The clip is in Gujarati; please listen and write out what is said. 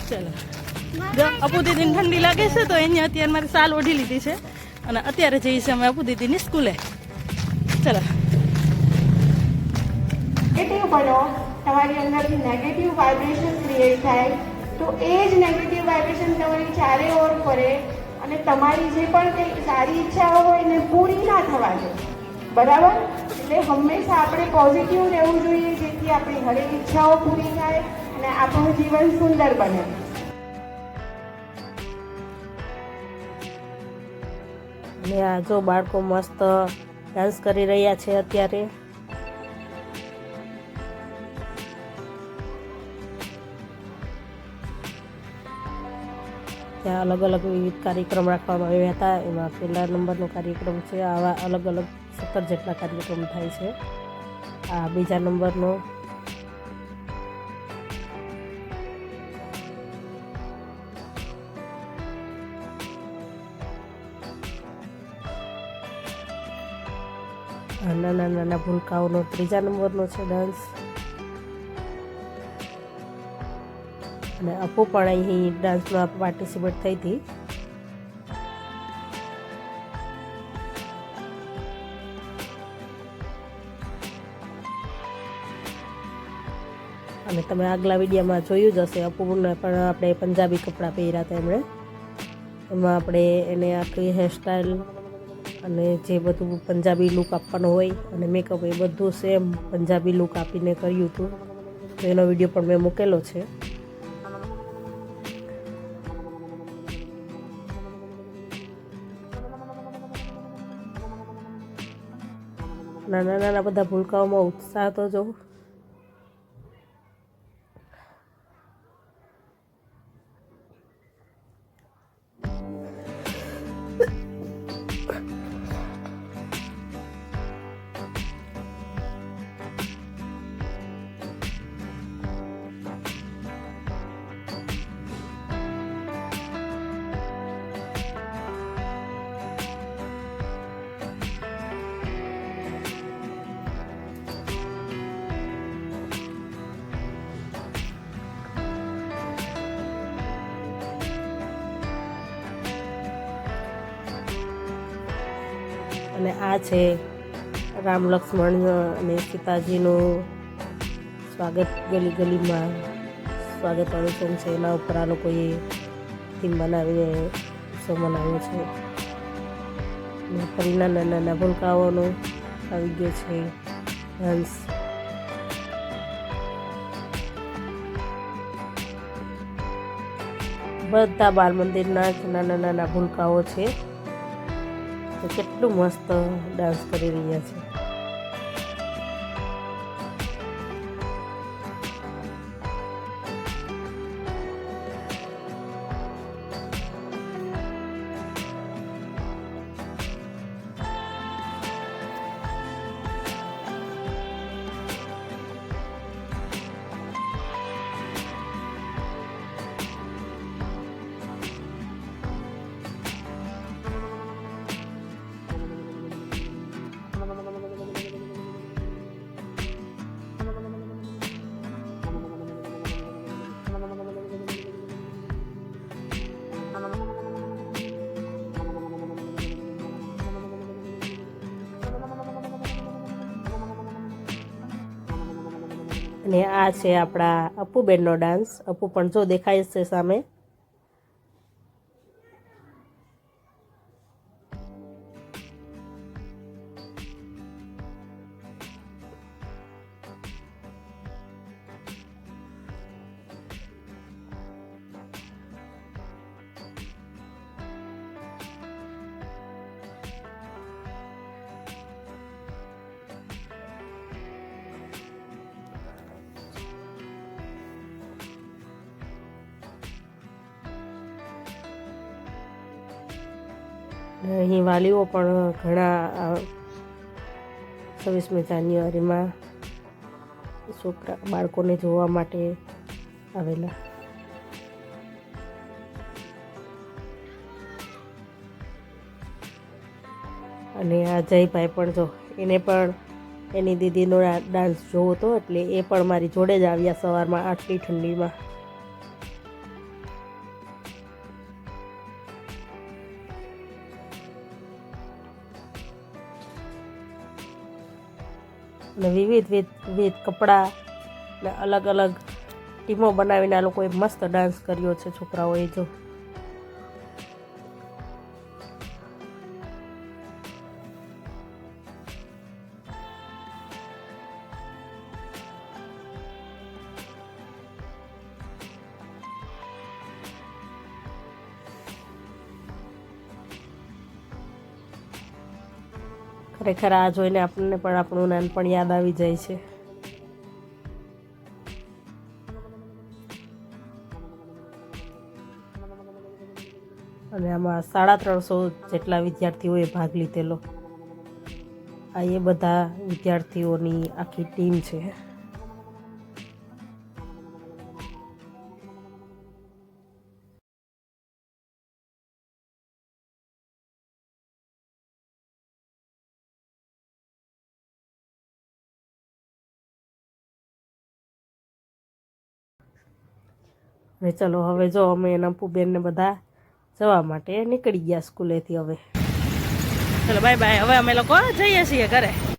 ચાલો જો અપુ દીદીને ઠંડી લાગે છે તો એને અત્યારે મારી સાલ ઓઢી લીધી છે અને અત્યારે જઈએ છીએ અમે અપુ દીદીની સ્કૂલે. ચાલો નેગેટિવ બનો, તમારી અંદરથી નેગેટિવ વાઇબ્રેશન ક્રિએટ થાય તો એ જ નેગેટિવ વાઇબ્રેશન તમારી ચારે ઓર ફરે અને તમારી જે પણ કંઈ સારી ઈચ્છાઓ હોય એને પૂરી ના થવા દે. બરાબર? એટલે હંમેશા આપણે પોઝિટિવ રહેવું જોઈએ જેથી આપણી હરેક ઈચ્છાઓ પૂરી થાય અને આપણું જીવન સુંદર બને. અને આ જો બાળકો મસ્ત ડાન્સ કરી રહ્યા છે અત્યારે. ત્યાં અલગ અલગ વિવિધ કાર્યક્રમ રાખવામાં આવ્યા હતા. એમાં પહેલા નંબરનો કાર્યક્રમ છે. આવા અલગ અલગ 17 જેટલા કાર્યક્રમ થાય છે. આ બીજા નંબરનો. નાના નાના ભૂલકાઓનો ત્રીજા નંબરનો છે ડાન્સ. અને અપુ પણ અહીં ડાન્સમાં પાર્ટિસિપેટ થઈ હતી. અને તમે આગલા વિડીયોમાં જોયું જ હશે અપુને પણ આપણે પંજાબી કપડાં પહેર્યા હતા એમણે. એમાં આપણે એને આખી હેરસ્ટાઈલ અને જે બધું પંજાબી લુક આપવાનો હોય અને મેકઅપ એ બધું સેમ પંજાબી લુક આપીને કર્યું હતું. તો એનો વિડીયો પણ મેં મૂકેલો છે. નાના નાના બધા ભૂલકાઓમાં ઉત્સાહ તો જો. અને આ છે રામ લક્ષ્મણ અને સીતાજીનું સ્વાગત. ગલી ગલીમાં સ્વાગતવાળું સોંગ છે. એના ઉપર આ લોકોએ થીમ બનાવીને ઉત્સવ મનાવ્યો છે. અને ફરી નાના નાના ભૂલકાઓનો આવી ગયો છે ડાન્સ. બધા બાળ મંદિરના જ નાના નાના ભૂલકાઓ છે. તો કેટલું મસ્ત ડાન્સ કરી રહ્યા છે. અને આ છે આપણા અપુબેનનો ડાન્સ. અપુ પણ જો દેખાય છે સામે. અહીં વાલીઓ પણ ઘણા 26મી જાન્યુઆરીમાં બાળકોને જોવા માટે આવેલા. અને આ જયભાઈ પણ જો એને પણ એની દીદીનો ડાન્સ જોવો હતો એટલે એ પણ મારી જોડે જ આવ્યા સવારમાં આટલી ઠંડીમાં. અને વિવિધ કપડાં ને અલગ અલગ ટીમો બનાવીને આ લોકોએ મસ્ત ડાન્સ કર્યો છે છોકરાઓએ. જો ખરેખર આ જોઈને આપણને પણ આપણું નાનપણ યાદ આવી જાય છે. અને આમાં 350 જેટલા વિદ્યાર્થીઓએ ભાગ લીધેલો. આ એ બધા વિદ્યાર્થીઓની આખી ટીમ છે. અને ચલો હવે જો અમે નંપુબેન ને બધા જવા માટે નીકળી ગયા સ્કૂલેથી. હવે ચલો બાય બાય. હવે અમે લોકો જઈએ છીએ ઘરે.